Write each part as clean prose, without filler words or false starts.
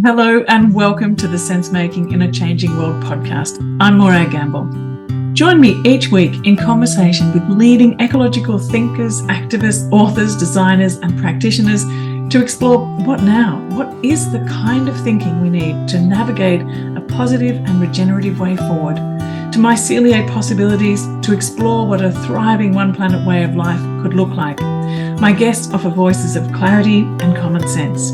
Hello and welcome to the Sense Making in a Changing World podcast. I'm Morag. Join me each week in conversation with leading ecological thinkers, activists, authors, designers and practitioners to explore what now? What is the kind of thinking we need to navigate a positive and regenerative way forward? To myceliate possibilities to explore what a thriving one planet way of life could look like. My guests offer voices of clarity and common sense.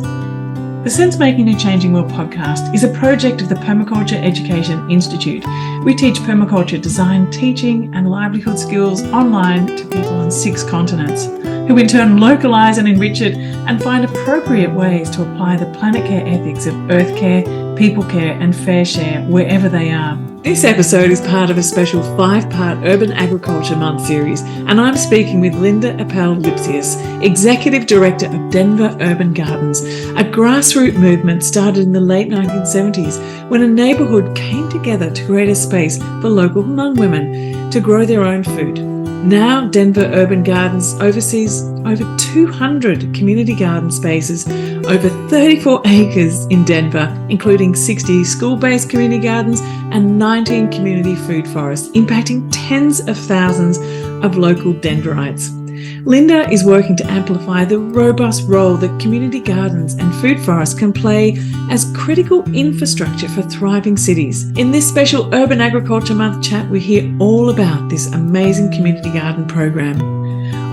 The Sense Making in a Changing World podcast is a project of the Permaculture Education Institute. We teach permaculture design, teaching and livelihood skills online to people on 6 continents, who in turn localise and enrich it and find appropriate ways to apply the planet care ethics of earth care, people care and fair share wherever they are. This episode is part of a special 5-part Urban Agriculture Month series, and I'm speaking with Linda Appel Lipsius, Executive Director of Denver Urban Gardens, a grassroots movement started in the late 1970s when a neighbourhood came together to create a space for local Hmong women to grow their own food. Now, Denver Urban Gardens oversees over 200 community garden spaces, over 34 acres in Denver, including 60 school-based community gardens and 19 community food forests, impacting tens of thousands of local Denverites. Linda is working to amplify the robust role that community gardens and food forests can play as critical infrastructure for thriving cities. In this special Urban Agriculture Month chat, we hear all about this amazing community garden program.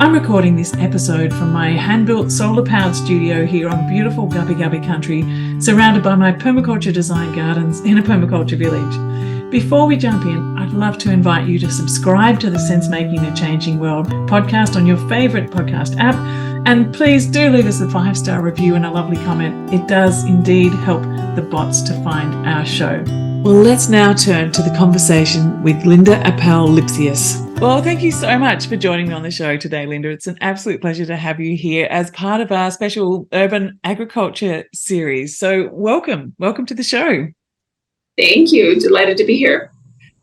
I'm recording this episode from my hand-built solar-powered studio here on beautiful Gubbi Gubbi country, surrounded by my permaculture design gardens in a permaculture village. Before we jump in, I'd love to invite you to subscribe to the Sense Making in a Changing World podcast on your favourite podcast app. And please do leave us a 5-star review and a lovely comment. It does indeed help the bots to find our show. Well, let's now turn to the conversation with Linda Appel Lipsius. Well, thank you so much for joining me on the show today, Linda. It's an absolute pleasure to have you here as part of our special Urban Agriculture series. So welcome to the show. Thank you. Delighted to be here.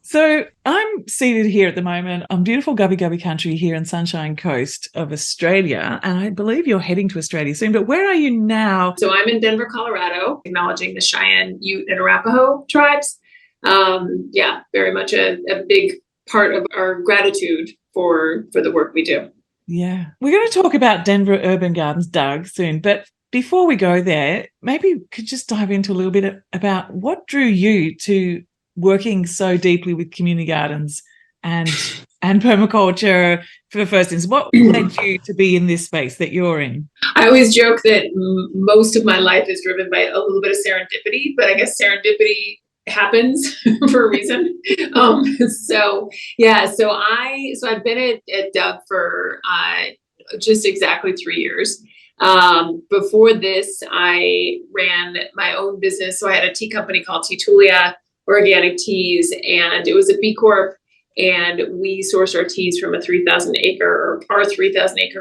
So I'm seated here at the moment on beautiful Gubbi Gubbi country here in Sunshine Coast of Australia, and I believe you're heading to Australia soon, but where are you now? So I'm in Denver, Colorado, acknowledging the Cheyenne, Ute, and Arapaho tribes. Very much a big part of our gratitude for the work we do. Yeah. We're going to talk about Denver Urban Gardens, Doug, soon, but before we go there, maybe we could just dive into a little bit about what drew you to working so deeply with community gardens and permaculture for the first instance. What led you to be in this space that you're in? I always joke that most of my life is driven by a little bit of serendipity, but I guess serendipity happens for a reason. So I've been at Doug for just exactly 3 years. Before this, I ran my own business. So I had a tea company called Teatulia Organic Teas, and it was a B Corp. And we source our teas from our 3,000 acre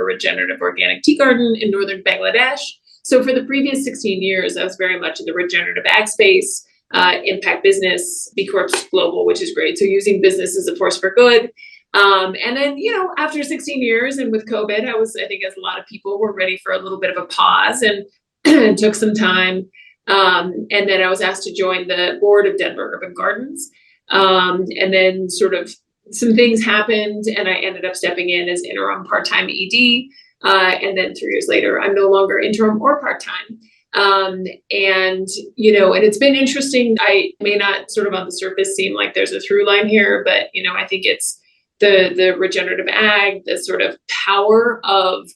regenerative organic tea garden in northern Bangladesh. So for the previous 16 years, I was very much in the regenerative ag space, impact business, B Corp global, which is great. So using business as a force for good. And then, after 16 years and with COVID, I think as a lot of people were ready for a little bit of a pause and it took some time. And then I was asked to join the board of Denver Urban Gardens. And then sort of some things happened and I ended up stepping in as interim part-time ED. And then 3 years later, I'm no longer interim or part-time. And it's been interesting. I may not sort of on the surface seem like there's a through line here, but, I think it's the regenerative ag, the sort of power of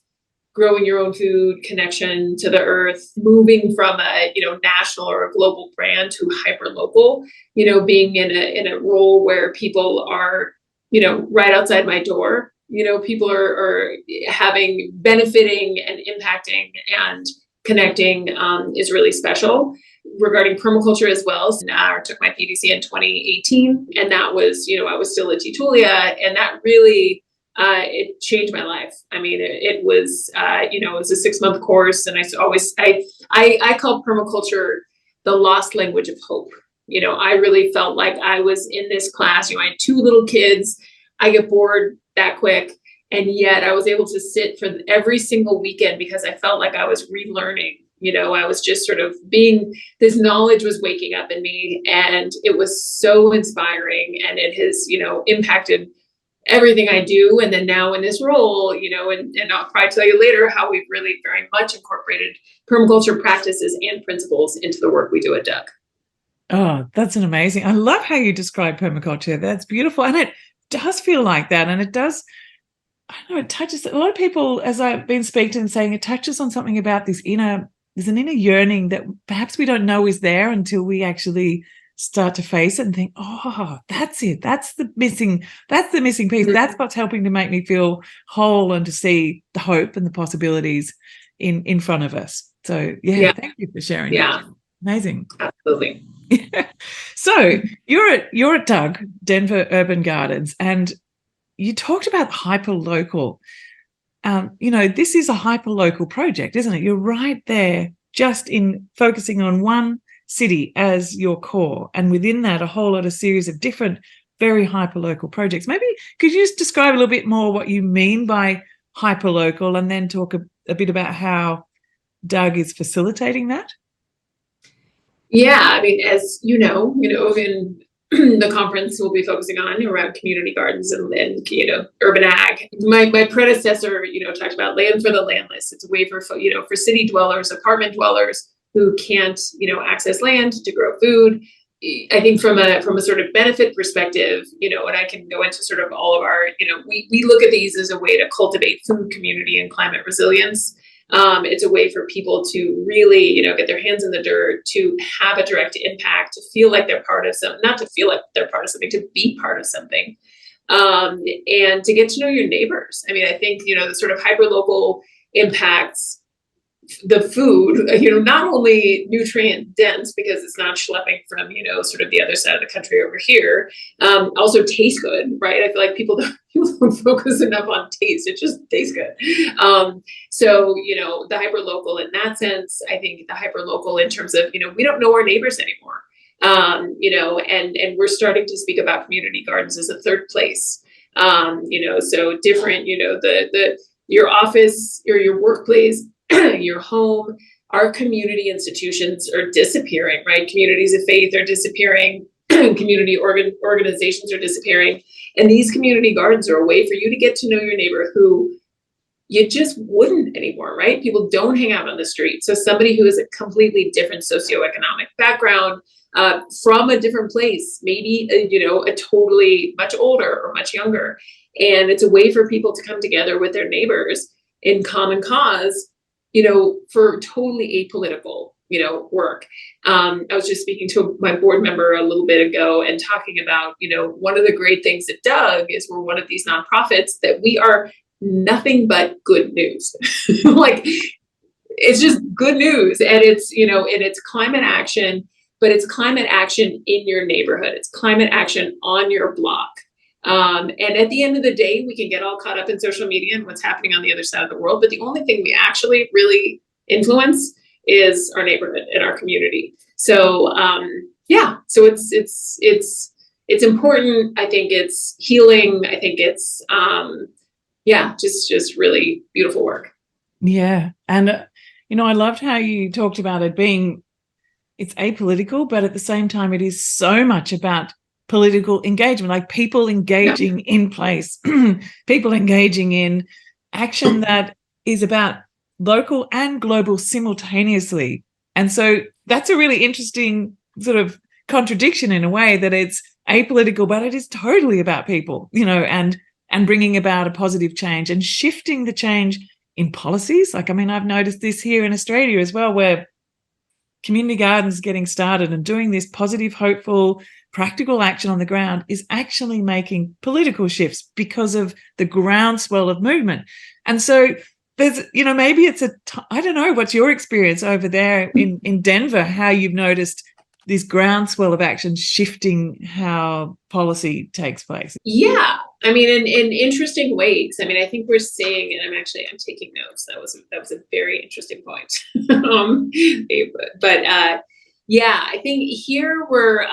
growing your own food, connection to the earth, moving from a, national or a global brand to hyper local, being in a role where people are, right outside my door, people are benefiting and impacting and connecting is really special. Regarding permaculture as well. So now I took my PDC in 2018 and that was, I was still at Teatulia and that really, it changed my life. I mean, it was, it was a 6-month course and I call permaculture the lost language of hope. I really felt like I was in this class, I had 2 little kids, I get bored that quick. And yet I was able to sit for every single weekend because I felt like I was relearning I was just sort of this knowledge was waking up in me, and it was so inspiring, and it has, impacted everything I do. And then now in this role, and I'll probably tell you later how we've really very much incorporated permaculture practices and principles into the work we do at Doug. Oh, that's an amazing. I love how you describe permaculture. That's beautiful. And it does feel like that. And it does, I don't know, it touches a lot of people, as I've been speaking to and saying, it touches on something about there's an inner yearning that perhaps we don't know is there until we actually start to face it and think, oh, that's it. That's the missing piece. That's what's helping to make me feel whole and to see the hope and the possibilities in front of us. So thank you for sharing that. Amazing. Absolutely. So you're at Doug, Denver Urban Gardens, and you talked about hyperlocal. This is a hyperlocal project, isn't it? You're right there, just in focusing on one city as your core, and within that, a whole lot of series of different, very hyperlocal projects. Maybe could you just describe a little bit more what you mean by hyperlocal, and then talk a bit about how Doug is facilitating that? Yeah, I mean, as in the conference we'll be focusing on around community gardens and urban ag. My predecessor, talked about land for the landless. It's a way for city dwellers, apartment dwellers who can't, access land to grow food. I think from a sort of benefit perspective, and I can go into sort of all of our, we look at these as a way to cultivate food community and climate resilience. It's a way for people to really, get their hands in the dirt, to have a direct impact, to feel like they're part of something, not to feel like they're part of something, to be part of something, and to get to know your neighbors. I mean, I think, the sort of hyperlocal impacts the food, not only nutrient dense because it's not schlepping from, sort of the other side of the country over here, also tastes good, right? I feel like people don't focus enough on taste. It just tastes good. So, the hyperlocal in that sense, I think the hyperlocal in terms of, we don't know our neighbors anymore. And we're starting to speak about community gardens as a third place. So different, your office or your workplace, your home, our community institutions are disappearing, right? Communities of faith are disappearing, community organizations are disappearing. And these community gardens are a way for you to get to know your neighbor who you just wouldn't anymore, right? People don't hang out on the street. So somebody who has a completely different socioeconomic background, from a different place, maybe, a totally much older or much younger. And it's a way for people to come together with their neighbors in common cause, for totally apolitical, work. I was just speaking to my board member a little bit ago and talking about, one of the great things at Doug is we're one of these nonprofits that we are nothing but good news. Like, it's just good news. And it's, and it's climate action, but it's climate action in your neighborhood. It's climate action on your block. And at the end of the day, we can get all caught up in social media and what's happening on the other side of the world. But the only thing we actually really influence is our neighborhood and our community. So, so it's important. I think it's healing. I think it's, just really beautiful work. Yeah. And, I loved how you talked about it being, it's apolitical, but at the same time, it is so much about political engagement, like people engaging in place, people engaging in action that is about local and global simultaneously. And so that's a really interesting sort of contradiction in a way, that it's apolitical, but it is totally about people, and bringing about a positive change and shifting the change in policies. Like, I've noticed this here in Australia as well, where community gardens getting started and doing this positive, hopeful, practical action on the ground is actually making political shifts because of the groundswell of movement. And so there's, maybe it's I don't know, what's your experience over there in Denver, how you've noticed this groundswell of action shifting how policy takes place? Yeah. In interesting ways. I think we're seeing, and I'm taking notes. That was a very interesting point. I think here we're,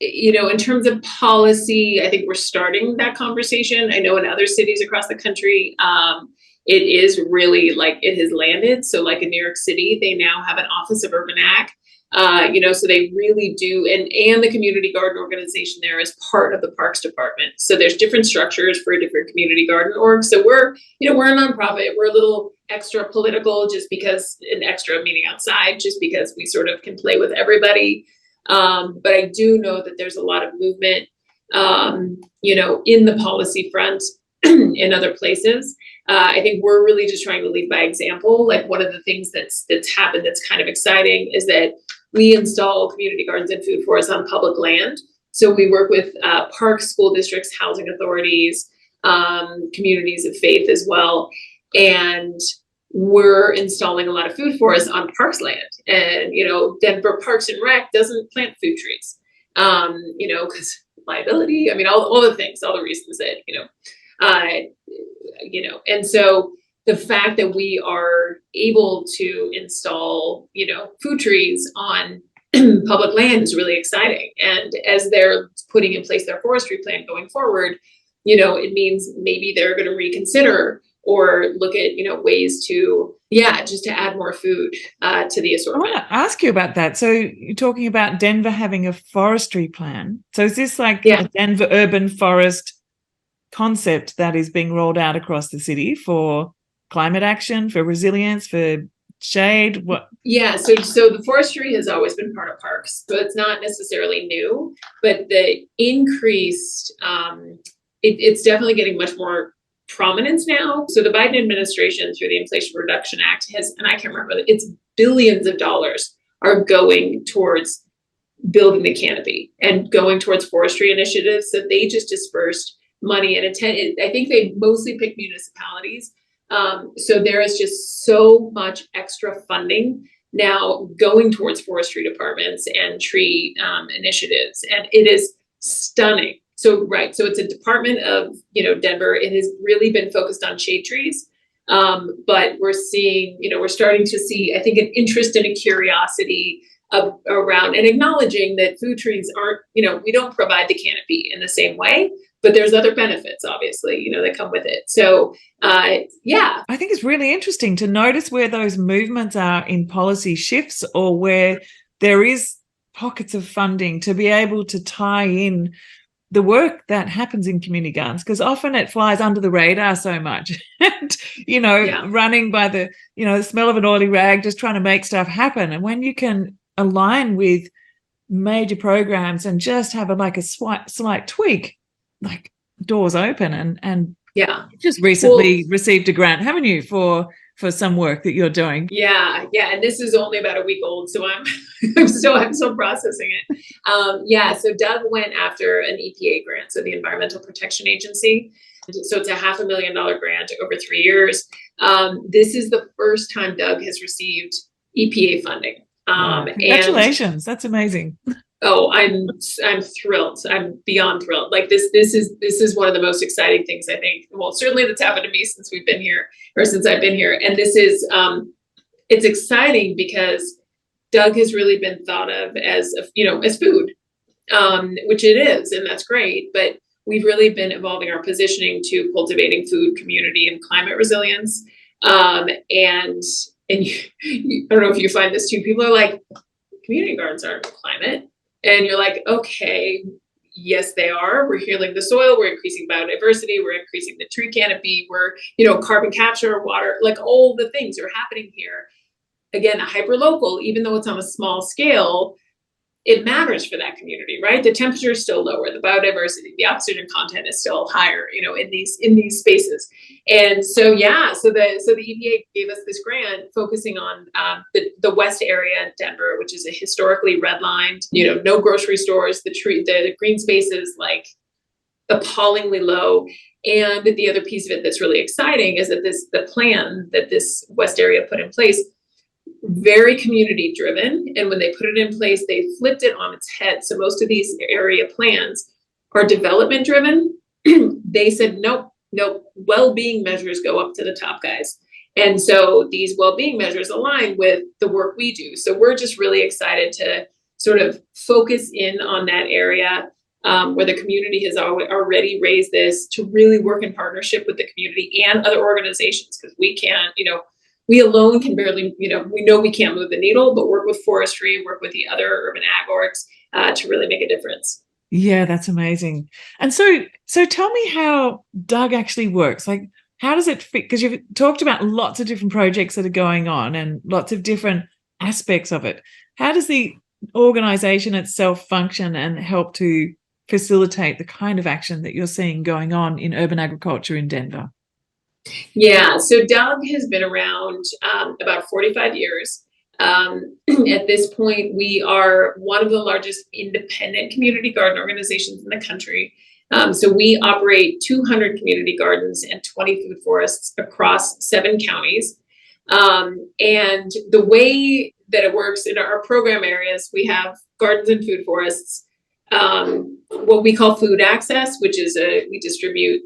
in terms of policy, I think we're starting that conversation. I know in other cities across the country, it is really like it has landed. So like in New York City, they now have an Office of Urban Ag. So they really do, and the community garden organization there is part of the Parks Department. So there's different structures for different community garden orgs. So we're a nonprofit. We're a little extra political, just because an extra meeting outside, just because we sort of can play with everybody. But I do know that there's a lot of movement, in the policy front in other places. I think we're really just trying to lead by example. Like one of the things that's happened that's kind of exciting is that we install community gardens and food forests on public land. So we work with parks, school districts, housing authorities, communities of faith as well. And we're installing a lot of food forests on parks land. And, Denver Parks and Rec doesn't plant food trees, because liability, all the things, all the reasons that, and so the fact that we are able to install, food trees on public land is really exciting. And as they're putting in place their forestry plan going forward, it means maybe they're going to reconsider or look at, ways to, just to add more food to the assortment. I want to ask you about that. So you're talking about Denver having a forestry plan. So is this like a Denver urban forest concept that is being rolled out across the city for climate action, for resilience, for shade? What? Yeah, so the forestry has always been part of parks, so it's not necessarily new, but the increased, it's definitely getting much more prominence now. So the Biden administration, through the Inflation Reduction Act, has, and I can't remember, it's billions of dollars are going towards building the canopy and going towards forestry initiatives. So they just dispersed money, and I think they mostly pick municipalities. So there is just so much extra funding now going towards forestry departments and tree initiatives, and it is stunning. So it's a department of Denver. It has really been focused on shade trees, but we're starting to see, I think, an interest and a curiosity around and acknowledging that food trees aren't, we don't provide the canopy in the same way. But there's other benefits, obviously, that come with it. So, I think it's really interesting to notice where those movements are in policy shifts, or where there is pockets of funding to be able to tie in the work that happens in community gardens, because often it flies under the radar so much. And, running by the, the smell of an oily rag, just trying to make stuff happen. And when you can align with major programs and just have a slight tweak, like doors open, and you just recently received a grant, haven't you, for some work that you're doing? And this is only about a week old, so I'm still processing it. So Doug went after an EPA grant, so the Environmental Protection Agency. So it's a $500,000 grant over 3 years. This is the first time Doug has received EPA funding. Congratulations! That's amazing. Oh, I'm thrilled. I'm beyond thrilled. Like this is one of the most exciting things, I think. Well, certainly that's happened to me since we've been here, or since I've been here. And this is, it's exciting because Doug has really been thought of as food, which it is, and that's great. But we've really been evolving our positioning to cultivating food, community, and climate resilience. And I don't know if you find this too. People are like, community gardens aren't climate. And you're like, okay, yes, they are. We're healing the soil. We're increasing biodiversity. We're increasing the tree canopy. We're, carbon capture, water, like all the things are happening here. Again, hyper local, even though it's on a small scale, it matters for that community, right? The temperature is still lower, the biodiversity, the oxygen content is still higher, in these spaces. And so, so the EPA gave us this grant focusing on the west area in Denver, which is a historically redlined, no grocery stores, the green space is like appallingly low. And the other piece of it that's really exciting is that the plan that this west area put in place, very community driven. And when they put it in place, they flipped it on its head. So most of these area plans are development driven. They said, nope, well-being measures go up to the top guys. And so these well-being measures align with the work we do. So we're just really excited to sort of focus in on that area. where the community has already raised this to really work in partnership with the community and other organizations, because we can't, we alone can barely, we know we can't move the needle, but work with forestry, work with the other urban ag orgs to really make a difference. Yeah, that's amazing. And so tell me how Doug actually works. Like, how does it fit? Because you've talked about lots of different projects that are going on and lots of different aspects of it. How does the organization itself function and help to facilitate the kind of action that you're seeing going on in urban agriculture in Denver? Yeah, so Doug has been around about 45 years. At this point, we are one of the largest independent community garden organizations in the country. So we operate 200 community gardens and 20 food forests across 7 counties. And the way that it works in our program areas, we have gardens and food forests, what we call food access, which is we distribute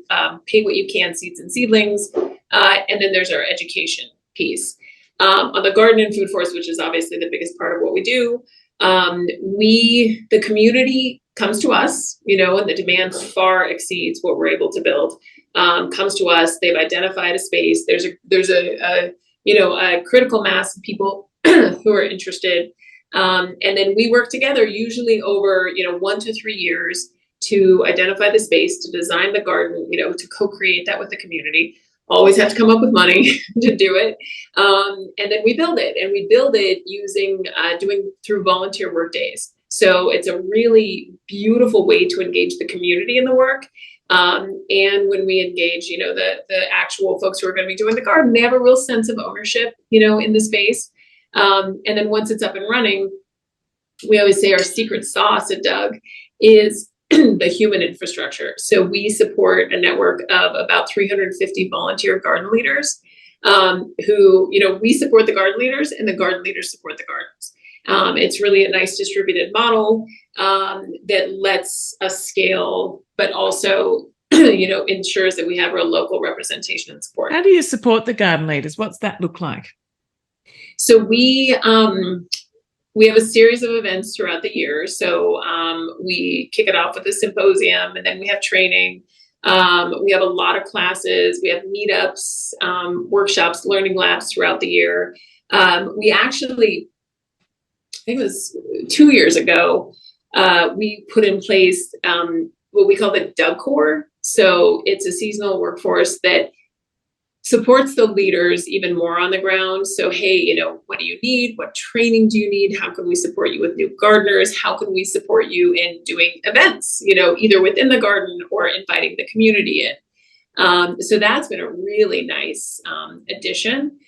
pay what you can seeds and seedlings. And then there's our education piece. On the garden and food forest, which is obviously the biggest part of what we do, the community comes to us, and the demand far exceeds what we're able to build. Comes to us, they've identified a space. There's a critical mass of people who are interested. And then we work together, usually over 1 to 3 years, to identify the space, to design the garden, to co-create that with the community. Always have to come up with money to do it. And then we build it, and we build it doing through volunteer work days. So it's a really beautiful way to engage the community in the work. And when we engage, the actual folks who are going to be doing the garden, they have a real sense of ownership, in the space. And then once it's up and running, we always say our secret sauce at Doug is the human infrastructure. So we support a network of about 350 volunteer garden leaders who, we support the garden leaders and the garden leaders support the gardens. It's really a nice distributed model that lets us scale, but also, ensures that we have our local representation and support. How do you support the garden leaders? What's that look like? So we have a series of events throughout the year. So we kick it off with a symposium, and then we have training. We have a lot of classes. We have meetups, workshops, learning labs throughout the year. We actually, I think it was 2 years ago, we put in place what we call the Doug Corps. So it's a seasonal workforce that supports the leaders even more on the ground. So, hey, what do you need? What training do you need? How can we support you with new gardeners? How can we support you in doing events, either within the garden or inviting the community in? So that's been a really nice addition.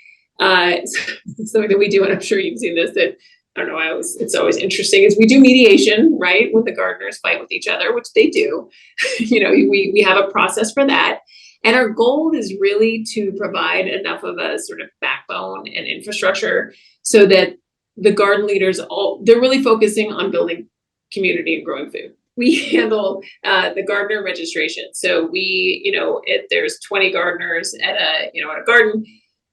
Something that we do, and I'm sure you've seen this, that I don't know, it's always interesting, is we do mediation, right? When the gardeners fight with each other, which they do. We have a process for that. And our goal is really to provide enough of a sort of backbone and infrastructure so that the garden leaders, they're really focusing on building community and growing food. We handle the gardener registration. So if there's 20 gardeners at a garden,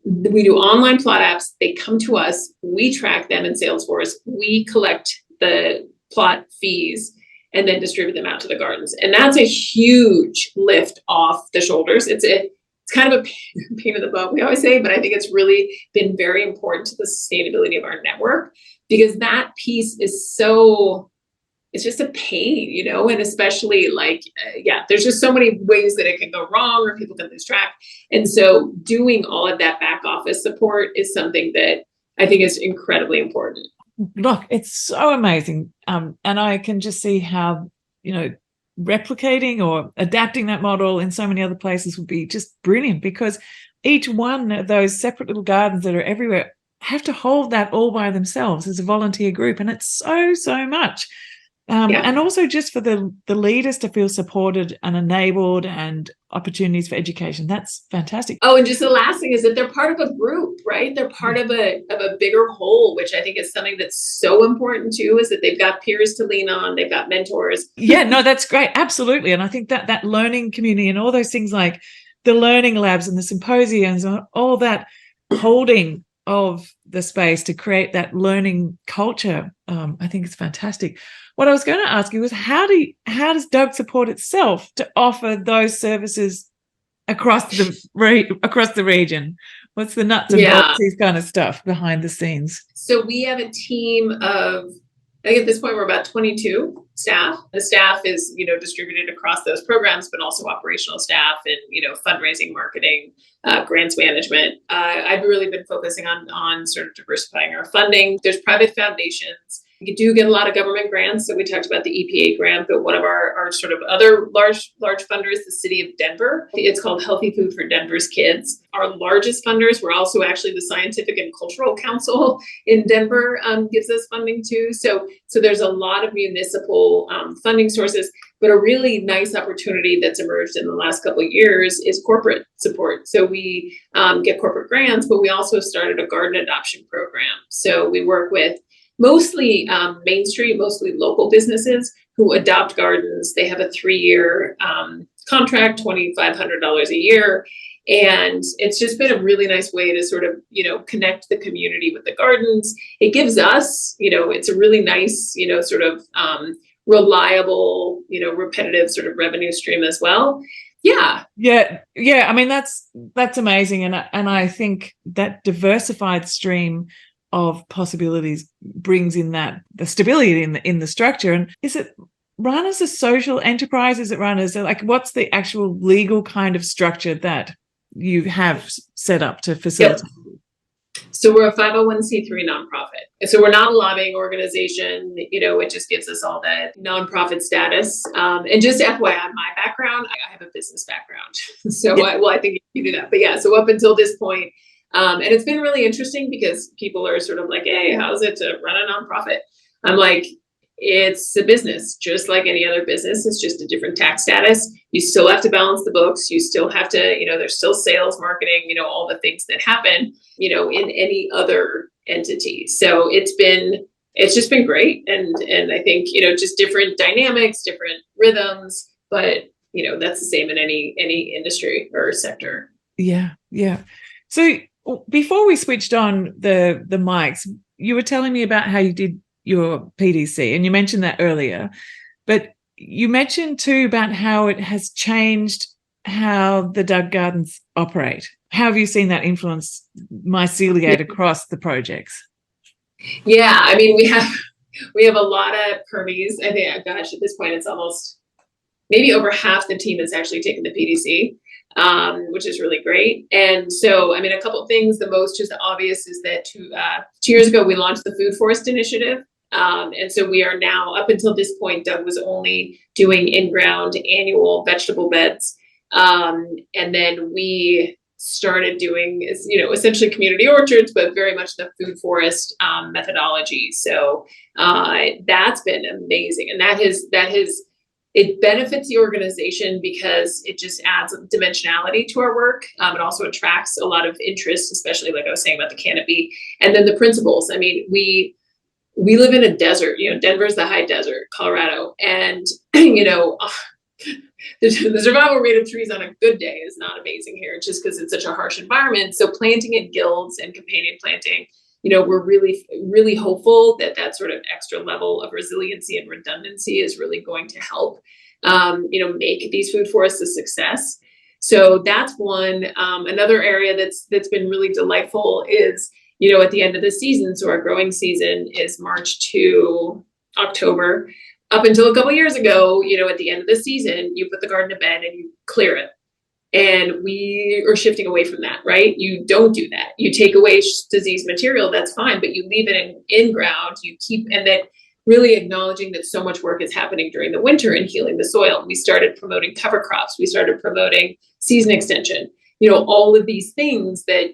we do online plot apps. They come to us. We track them in Salesforce. We collect the plot fees and then distribute them out to the gardens. And that's a huge lift off the shoulders. It's kind of a pain in the butt, we always say, but I think it's really been very important to the sustainability of our network, because that piece is it's just a pain, and especially there's just so many ways that it can go wrong or people can lose track. And so doing all of that back office support is something that I think is incredibly important. Look, it's so amazing. And I can just see how, replicating or adapting that model in so many other places would be just brilliant, because each one of those separate little gardens that are everywhere have to hold that all by themselves as a volunteer group. And it's so much. And also just for the leaders to feel supported and enabled and opportunities for education. That's fantastic. Oh, and just the last thing is that they're part of a group, right? They're part of a bigger whole, which I think is something that's so important too, is that they've got peers to lean on, they've got mentors. Yeah, no, that's great. Absolutely. And I think that learning community and all those things like the learning labs and the symposiums and all that holding of the space to create that learning culture. I think it's fantastic. What I was going to ask you was how does Doug support itself to offer those services across the region? What's the nuts and bolts, these kind of stuff behind the scenes? So we have a team of, I think at this point we're about 22 staff. The staff is, distributed across those programs, but also operational staff and, fundraising, marketing, grants management. I've really been focusing on sort of diversifying our funding. There's private foundations. You do get a lot of government grants. So we talked about the EPA grant, but one of our sort of other large funders, the city of Denver. It's called Healthy Food for Denver's Kids. Our largest funders, we're also actually the Scientific and Cultural Council in Denver gives us funding too. So there's a lot of municipal funding sources, but a really nice opportunity that's emerged in the last couple of years is corporate support. So we get corporate grants, but we also started a garden adoption program. So we work with mostly Main Street, mostly local businesses who adopt gardens. They have a 3-year contract, $2,500 a year. And it's just been a really nice way to sort of, connect the community with the gardens. It gives us, it's a really nice, sort of reliable, repetitive sort of revenue stream as well. Yeah. I mean, that's amazing. And I think that diversified stream of possibilities brings in the stability in the structure. And is it run as a social enterprise? Is it run as what's the actual legal kind of structure that you have set up to facilitate? Yep. So we're a 501c3 nonprofit. And so we're not a lobbying organization. It just gives us all that nonprofit status. And just FYI, my background, I have a business background. So I think you do that. But yeah, so up until this point, and it's been really interesting because people are sort of like, hey, how's it to run a nonprofit? I'm like, it's a business, just like any other business. It's just a different tax status. You still have to balance the books. You still have to, there's still sales, marketing, all the things that happen, in any other entity. So it's just been great. And I think, just different dynamics, different rhythms, but, that's the same in any industry or sector. Yeah. So before we switched on the mics, you were telling me about how you did your PDC, and you mentioned that earlier, but you mentioned too about how it has changed how the Doug Gardens operate. How have you seen that influence myceliate across the projects? Yeah, I mean, we have a lot of permies. I think, at this point, it's almost maybe over half the team has actually taken the PDC. Which is really great. And so, I mean, a couple of things. The most just obvious is that 2 years ago, we launched the Food Forest Initiative. And so we are now, up until this point, Doug was only doing in-ground annual vegetable beds. And then we started doing, essentially community orchards, but very much the food forest methodology. So that's been amazing. And that has it benefits the organization because it just adds dimensionality to our work. It also attracts a lot of interest, especially like I was saying about the canopy. And then the principles. I mean, we live in a desert, Denver's the high desert, Colorado. And, the survival rate of trees on a good day is not amazing here, just because it's such a harsh environment. So planting in guilds and companion planting, we're really, really hopeful that sort of extra level of resiliency and redundancy is really going to help, make these food forests a success. So that's one. Another area that's been really delightful is, at the end of the season. So our growing season is March to October. Up until a couple of years ago, at the end of the season, you put the garden to bed and you clear it. And we are shifting away from that, right? You don't do that. You take away diseased material, that's fine, but you leave it in ground. You keep, and then really acknowledging that so much work is happening during the winter and healing the soil. We started promoting cover crops. We started promoting season extension, all of these things that,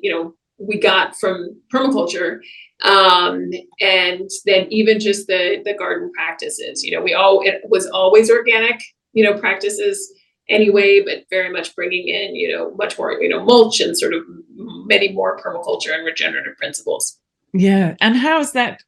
we got from permaculture. And then even just the garden practices, it was always organic, practices anyway, but very much bringing in, much more, mulch and sort of many more permaculture and regenerative principles. Yeah. And how is that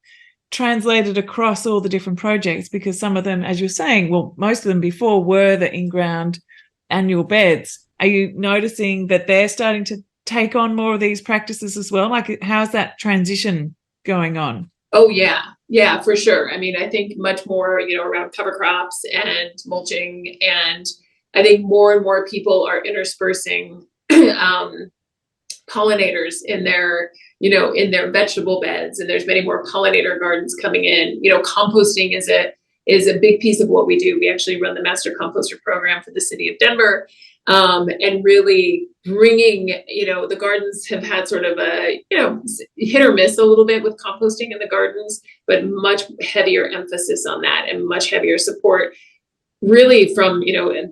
translated across all the different projects? Because some of them, as you're saying, well, most of them before were the in-ground annual beds. Are you noticing that they're starting to take on more of these practices as well? Like, how's that transition going on? Oh, yeah. Yeah, for sure. I mean, I think much more, around cover crops and mulching. And I think more and more people are interspersing pollinators in their, in their vegetable beds. And there's many more pollinator gardens coming in. Composting is a big piece of what we do. We actually run the Master Composter program for the city of Denver. And really bringing, the gardens have had sort of a, hit or miss a little bit with composting in the gardens, but much heavier emphasis on that and much heavier support really from,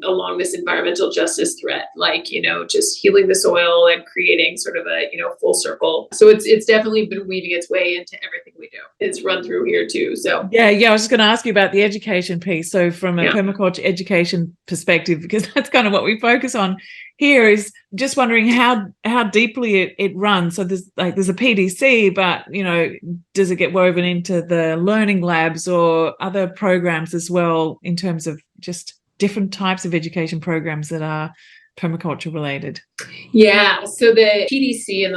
along this environmental justice thread, like, just healing the soil and creating sort of a, full circle. So it's definitely been weaving its way into everything we do. It's run through here too. So yeah, I was just going to ask you about the education piece. So from a permaculture education perspective, because that's kind of what we focus on here, is just wondering how deeply it runs. So there's a PDC, but does it get woven into the learning labs or other programs as well, in terms of just different types of education programs that are permaculture related? Yeah, so the PDC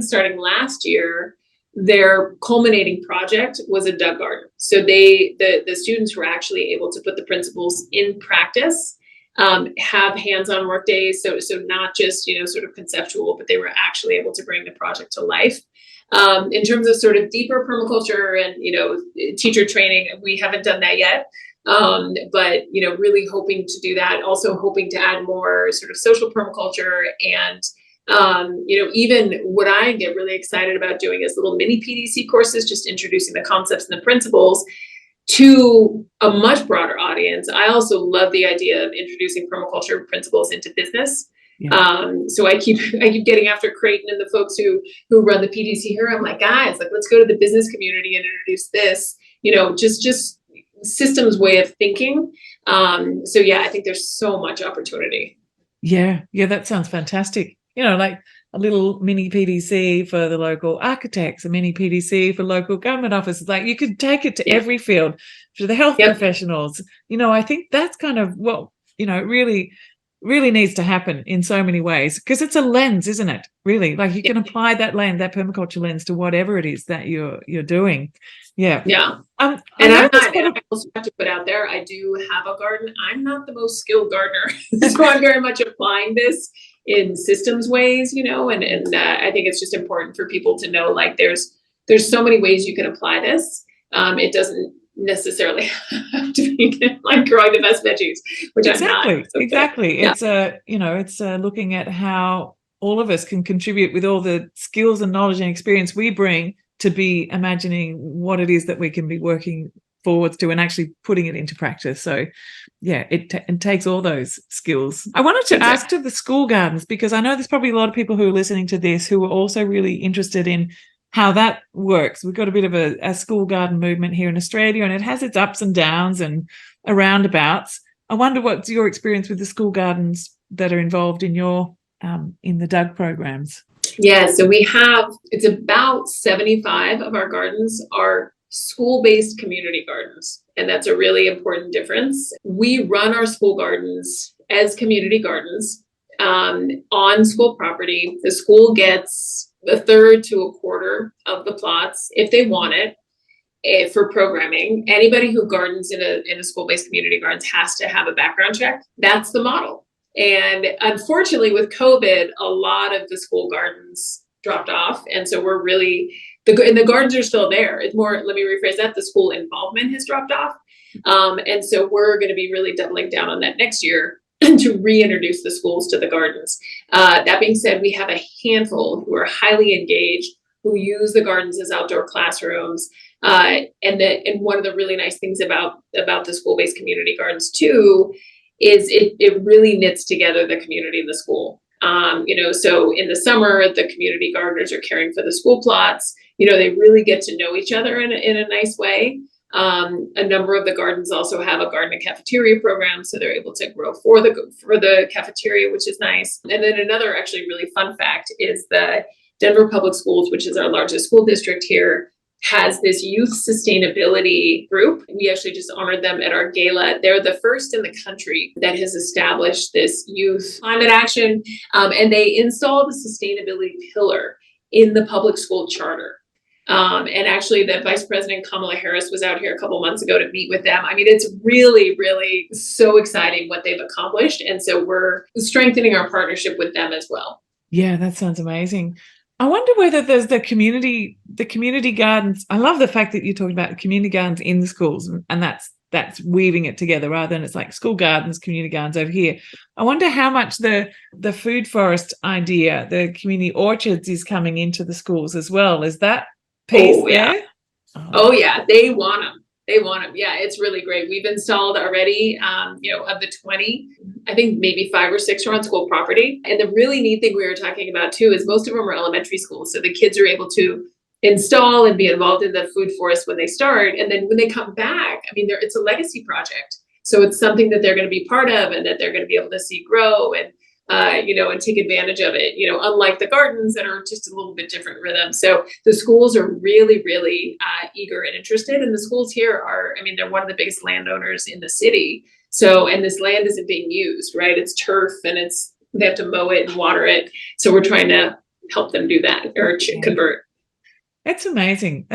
starting last year, their culminating project was a Doug garden. So the students were actually able to put the principles in practice, have hands-on work days. So not just, sort of conceptual, but they were actually able to bring the project to life. In terms of sort of deeper permaculture and, teacher training, we haven't done that yet. But, really hoping to do that, also hoping to add more sort of social permaculture and, even what I get really excited about doing is little mini PDC courses, just introducing the concepts and the principles to a much broader audience. I also love the idea of introducing permaculture principles into business. Yeah. So I keep getting after Creighton and the folks who run the PDC here. I'm like, guys, let's go to the business community and introduce this, just systems way of thinking. So yeah, I think there's so much opportunity. Yeah, that sounds fantastic. Like a little mini PDC for the local architects, a mini PDC for local government offices. Like, you could take it to every field, to the health professionals. I think that's kind of what, really needs to happen in so many ways, because it's a lens, isn't it? Really, like, you can apply that lens, that permaculture lens, to whatever it is that you're doing. Yeah. Yeah. And I also have to put out there, I do have a garden. I'm not the most skilled gardener. So I'm very much applying this in systems ways, and I think it's just important for people to know, like, there's so many ways you can apply this. It doesn't necessarily have to be like growing the best veggies, which I'm not. Exactly. Yeah. It's looking at how all of us can contribute with all the skills and knowledge and experience we bring to be imagining what it is that we can be working forwards to and actually putting it into practice. So yeah, it takes all those skills. I wanted to ask to the school gardens, because I know there's probably a lot of people who are listening to this who are also really interested in how that works. We've got a bit of a school garden movement here in Australia, and it has its ups and downs and roundabouts. I wonder what's your experience with the school gardens that are involved in your in the Doug programs? Yeah, so it's about 75 of our gardens are school-based community gardens. And that's a really important difference. We run our school gardens as community gardens on school property. The school gets a third to a quarter of the plots if they want it for programming. Anybody who gardens in a school-based community gardens has to have a background check. That's the model. And unfortunately, with COVID, a lot of the school gardens dropped off. And so we're really, the gardens are still there. It's more, let me rephrase that, the school involvement has dropped off. And so we're going to be really doubling down on that next year to reintroduce the schools to the gardens. That being said, we have a handful who are highly engaged, who use the gardens as outdoor classrooms. And one of the really nice things about the school-based community gardens too is it really knits together the community and the school. So in the summer, the community gardeners are caring for the school plots. They really get to know each other in a nice way. A number of the gardens also have a garden and cafeteria program, so they're able to grow for the cafeteria, which is nice. And then another actually really fun fact is the Denver Public Schools, which is our largest school district here, has this youth sustainability group. We actually just honored them at our gala. They're the first in the country that has established this youth climate action, and they installed a sustainability pillar in the public school charter. And actually, the Vice President Kamala Harris was out here a couple months ago to meet with them. I mean, it's really, really so exciting what they've accomplished. And so we're strengthening our partnership with them as well. Yeah, that sounds amazing. I wonder whether there's the community gardens. I love the fact that you're talking about community gardens in the schools, and that's weaving it together rather than it's like school gardens, community gardens over here. I wonder how much the food forest idea, the community orchards, is coming into the schools as well. Is that piece there? Oh yeah, they want them. Yeah, it's really great. We've installed already, of the 20, I think maybe 5 or 6 are on school property. And the really neat thing we were talking about too is most of them are elementary schools. So the kids are able to install and be involved in the food forest when they start. And then when they come back, I mean, it's a legacy project. So it's something that they're going to be part of and that they're going to be able to see grow and take advantage of it, unlike the gardens that are just a little bit different rhythm. So the schools are really, really eager and interested. And the schools here they're one of the biggest landowners in the city. So, and this land isn't being used, right? It's turf and they have to mow it and water it. So we're trying to help them do that or convert. It's amazing.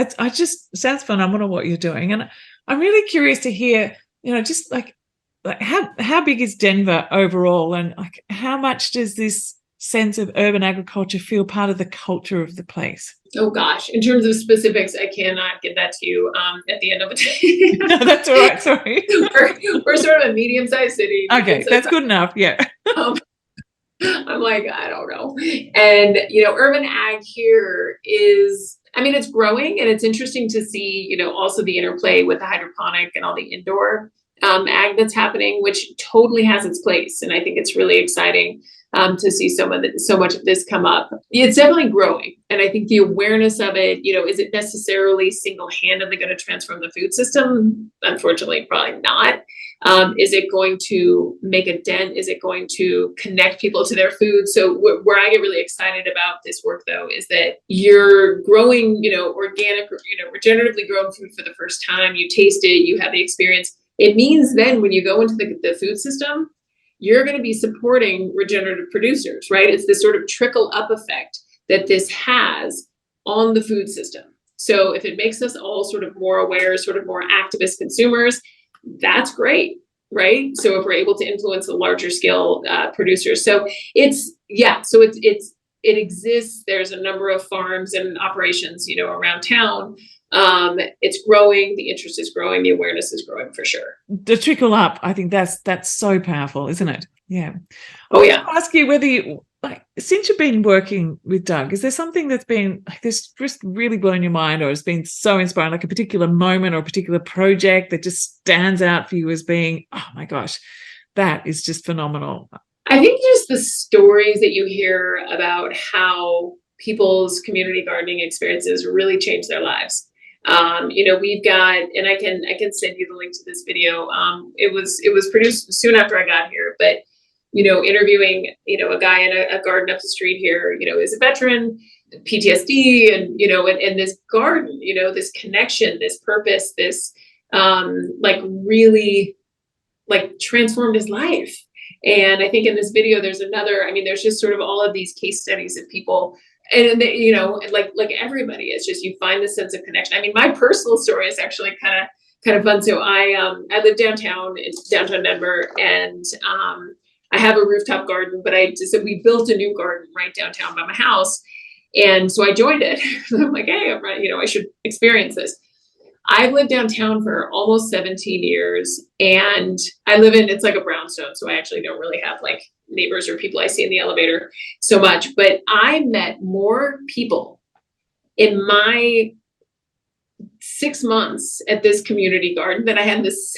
Sounds phenomenal what you're doing. And I'm really curious to hear, just like how big is Denver overall, and like how much does this sense of urban agriculture feel part of the culture of the place? Oh gosh, in terms of specifics, I cannot get that to you at the end of the day. No, that's all right. Sorry, we're sort of a medium-sized city. Okay, that's good enough. Yeah. I'm like, I don't know. And urban ag here is, it's growing, and it's interesting to see, also the interplay with the hydroponic and all the indoor ag that's happening, which totally has its place. And I think it's really exciting to see so much of this come up. It's definitely growing. And I think the awareness of it, is it necessarily single-handedly going to transform the food system? Unfortunately, probably not. Is it going to make a dent? Is it going to connect people to their food? So where I get really excited about this work, though, is that you're growing, organic, regeneratively grown food for the first time. You taste it, you have the experience. It means then when you go into the food system, you're going to be supporting regenerative producers, right? It's this sort of trickle up effect that this has on the food system. So if it makes us all sort of more aware, sort of more activist consumers, that's great, right? So if we're able to influence the larger scale producers. So it exists. There's a number of farms and operations, around town. It's growing, the interest is growing, the awareness is growing for sure. The trickle up, I think that's so powerful, isn't it? Yeah. Oh yeah. I'll ask you whether you, since you've been working with Doug, is there something that's been this just really blown your mind, or has been so inspiring, like a particular moment or a particular project that just stands out for you as being, oh my gosh, that is just phenomenal? I think just the stories that you hear about how people's community gardening experiences really change their lives. We've got, and I can send you the link to this video. It was produced soon after I got here, but, interviewing, a guy in a garden up the street here, is a veteran, PTSD, and, and this garden, this connection, this purpose, this, really transformed his life. And I think in this video, there's there's just sort of all of these case studies of people. And like everybody, it's just you find this sense of connection. My personal story is actually kind of fun. So I live downtown in downtown Denver, and I have a rooftop garden. But we built a new garden right downtown by my house, and so I joined it. I'm like, hey, I should experience this. I've lived downtown for almost 17 years, and it's like a brownstone. So I actually don't really have neighbors or people I see in the elevator so much, but I met more people in my 6 months at this community garden than I had in this.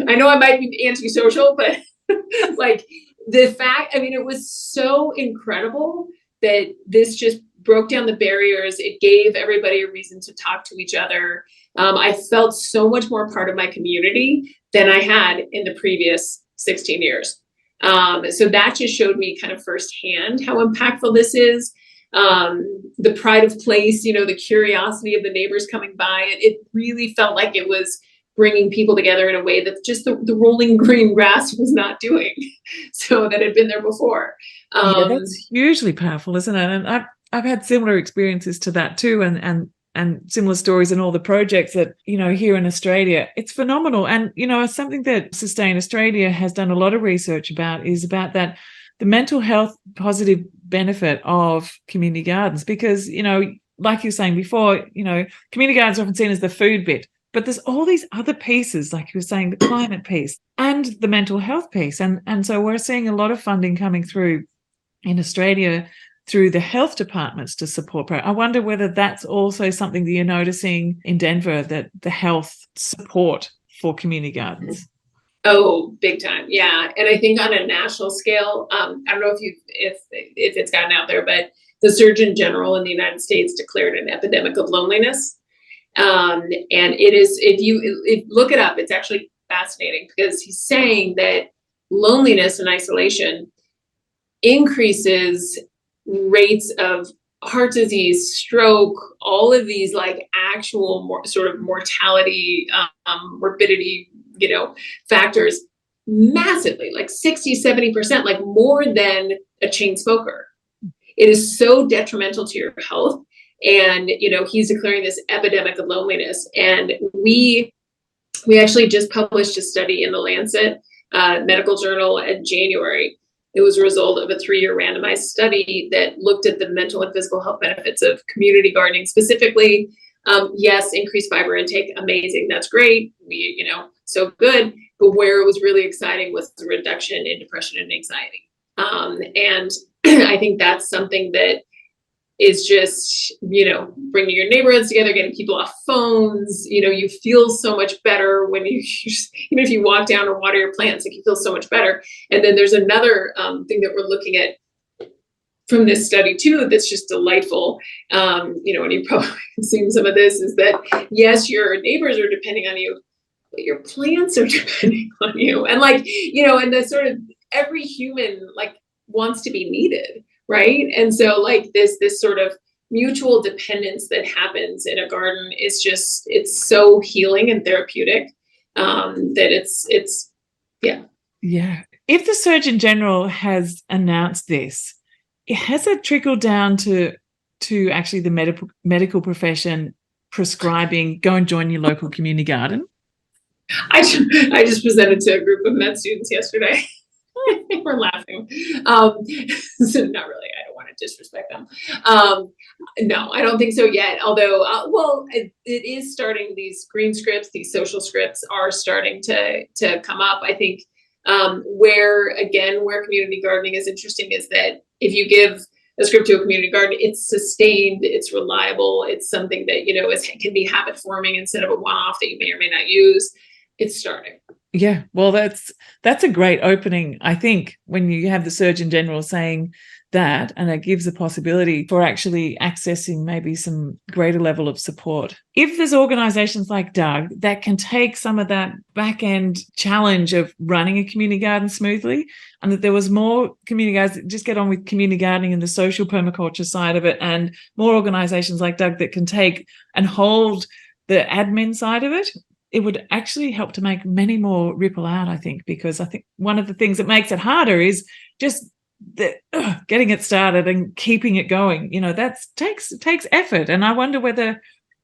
I know I might be antisocial, but the fact, it was so incredible that this just broke down the barriers. It gave everybody a reason to talk to each other. I felt so much more part of my community than I had in the previous 16 years. So that just showed me kind of firsthand how impactful this is. the pride of place, the curiosity of the neighbors coming by. It really felt like it was bringing people together in a way that just the rolling green grass was not doing, so that had been there before. Yeah, that's hugely powerful, isn't it? And I've had similar experiences to that too, and similar stories in all the projects that, here in Australia. It's phenomenal. And, something that Sustain Australia has done a lot of research about is about that, the mental health positive benefit of community gardens, because, like you were saying before, community gardens are often seen as the food bit, but there's all these other pieces, like you were saying, the climate piece and the mental health piece. And so we're seeing a lot of funding coming through in Australia through the health departments to support. I wonder whether that's also something that you're noticing in Denver, that the health support for community gardens. Oh, big time. Yeah. And I think on a national scale, I don't know if it's gotten out there, but the Surgeon General in the United States declared an epidemic of loneliness. And it is, if you look it up, it's actually fascinating, because he's saying that loneliness and isolation increases rates of heart disease, stroke, all of these like actual sort of mortality, morbidity, factors massively, like 60-70%, like more than a chain smoker. It is so detrimental to your health. And, he's declaring this epidemic of loneliness. And we actually just published a study in the Lancet medical journal in January. It was a result of a 3-year randomized study that looked at the mental and physical health benefits of community gardening specifically. Yes, increased fiber intake, amazing. That's great. So good. But where it was really exciting was the reduction in depression and anxiety. And I think that's something that is just, bringing your neighborhoods together, getting people off phones. You feel so much better when even if you walk down or water your plants, like you feel so much better. And then there's another thing that we're looking at from this study too, that's just delightful. And you've probably seen some of this, is that yes, your neighbors are depending on you, but your plants are depending on you. And and the sort of every human wants to be needed. Right. And so this sort of mutual dependence that happens in a garden is just, it's so healing and therapeutic, that it's. Yeah. If the Surgeon General has announced this, has it trickled down to actually the medical profession prescribing, go and join your local community garden? I just presented to a group of med students yesterday. We're laughing. So not really. I don't want to disrespect them. No, I don't think so yet. Although, it is starting. These green scripts, these social scripts are starting to come up. I think where community gardening is interesting is that if you give a script to a community garden, it's sustained, it's reliable, it's something that can be habit forming instead of a one-off that you may or may not use. It's starting. Yeah, well, that's a great opening, I think, when you have the Surgeon General saying that, and it gives a possibility for actually accessing maybe some greater level of support. If there's organisations like Doug that can take some of that back-end challenge of running a community garden smoothly, and that there was more community gardens that just get on with community gardening and the social permaculture side of it, and more organisations like Doug that can take and hold the admin side of it, it would actually help to make many more ripple out, I think, because I think one of the things that makes it harder is just getting it started and keeping it going. That takes effort. And I wonder whether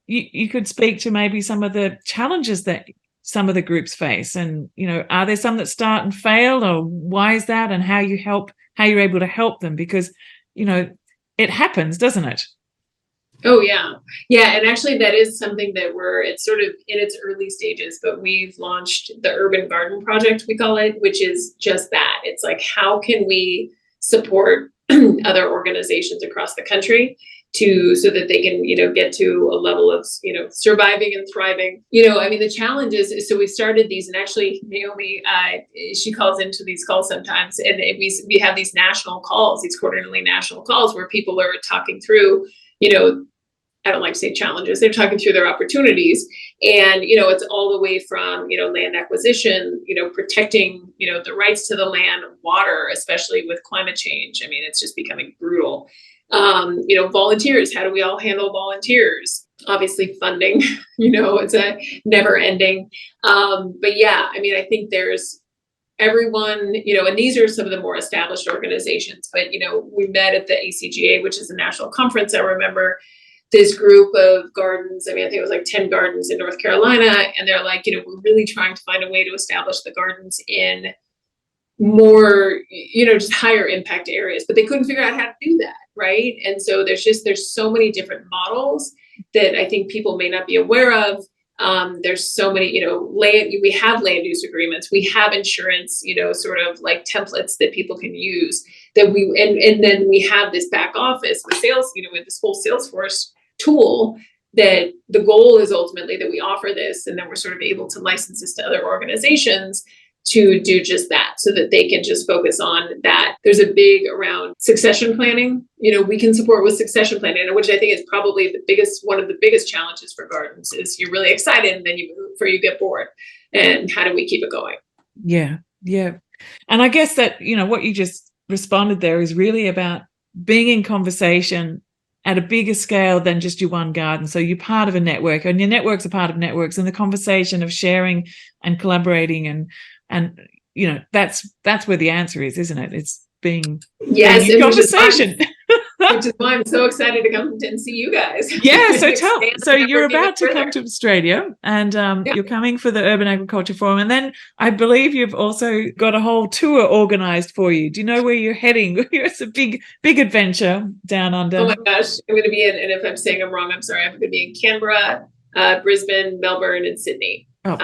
you could speak to maybe some of the challenges that some of the groups face. And, are there some that start and fail, or why is that, and how you're able to help them? Because, it happens, doesn't it? Oh, yeah. Yeah. And actually, that is something that it's sort of in its early stages, but we've launched the Urban Garden Project, we call it, which is just that. It's like, how can we support other organizations across the country so that they can, get to a level of, surviving and thriving. The challenge is, so we started these, and actually Naomi, she calls into these calls sometimes, and we have these national calls, these quarterly national calls where people are talking through, I don't like to say challenges. They're talking through their opportunities, and, it's all the way from, land acquisition, protecting, the rights to the land, water, especially with climate change. It's just becoming brutal. Volunteers. How do we all handle volunteers? Obviously funding, it's a never ending. But yeah, I mean, I think there's everyone, and these are some of the more established organizations, but, we met at the ACGA, which is a national conference. I remember this group of gardens. I mean, I think it was like 10 gardens in North Carolina. And they're like, we're really trying to find a way to establish the gardens in more, just higher impact areas, but they couldn't figure out how to do that. Right. And so there's so many different models that I think people may not be aware of. There's so many, we have land use agreements, we have insurance, sort of like templates that people can use that and then we have this back office with sales, with this whole Salesforce tool that the goal is ultimately that we offer this and then we're sort of able to license this to other organizations to do just that so that they can just focus on that. There's a big around succession planning. We can support with succession planning, which I think is probably one of the biggest challenges for gardens is you're really excited and then you get bored. And how do we keep it going? Yeah. Yeah. And I guess that, what you just responded there is really about being in conversation at a bigger scale than just your one garden. So you're part of a network and your networks are part of networks, and the conversation of sharing and collaborating and that's where the answer is, isn't it? It's being in conversation. Which is why I'm so excited to come and see you guys. Yeah, so you're about to come to Australia, and you're coming for the Urban Agriculture Forum, and then I believe you've also got a whole tour organised for you. Do you know where you're heading? It's a big adventure down under. Oh my gosh, I'm going to be and if I'm saying I'm wrong, I'm sorry. I'm going to be in Canberra, Brisbane, Melbourne, and Sydney. All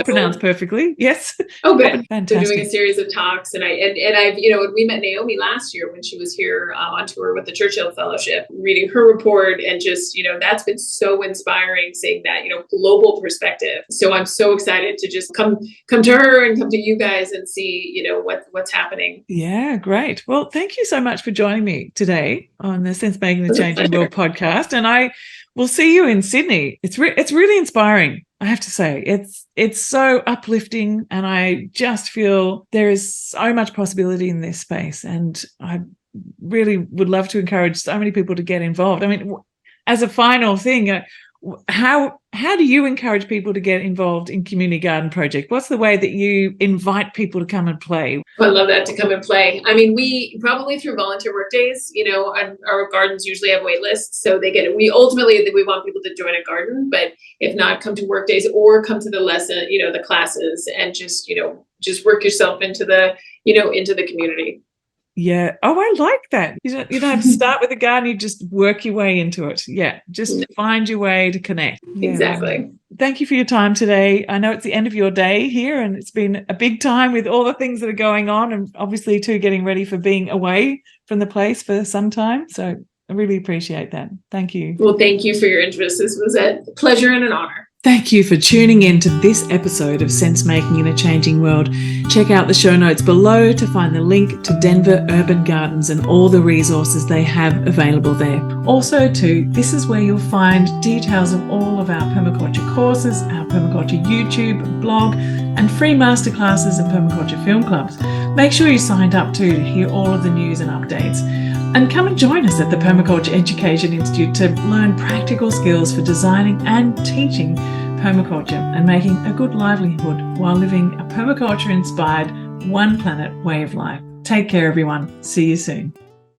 pronounced perfectly. Yes. Oh, good. Fantastic. So doing a series of talks, and I've we met Naomi last year when she was here on tour with the Churchill Fellowship, reading her report, and just that's been so inspiring, seeing that global perspective. So I'm so excited to just come to her and come to you guys and see what's happening. Yeah, great. Well, thank you so much for joining me today on the Sense Making the Changing World podcast, and I will see you in Sydney. It's really inspiring. I have to say, it's so uplifting, and I just feel there is so much possibility in this space, and I really would love to encourage so many people to get involved. I mean, as a final thing, how do you encourage people to get involved in community garden project? What's the way that you invite people to come and play? I love that, to come and play. I mean, we probably through volunteer work days, our gardens usually have wait lists. So we want people to join a garden, but if not, come to work days or come to the lesson, the classes, and just work yourself into the community. Yeah. Oh, I like that. You don't have to start with a garden. You just work your way into it. Yeah. Just find your way to connect. Yeah. Exactly. Thank you for your time today. I know it's the end of your day here, and it's been a big time with all the things that are going on, and obviously too getting ready for being away from the place for some time. So I really appreciate that. Thank you. Well, thank you for your interest. This was a pleasure and an honor. Thank you for tuning in to this episode of Sense Making in a Changing World. Check out the show notes below to find the link to Denver Urban Gardens and all the resources they have available there. Also, too, this is where you'll find details of all of our permaculture courses, our permaculture YouTube, blog, and free masterclasses and permaculture film clubs. Make sure you signed up too to hear all of the news and updates. And come and join us at the Permaculture Education Institute to learn practical skills for designing and teaching permaculture and making a good livelihood while living a permaculture-inspired, one planet way of life. Take care, everyone. See you soon.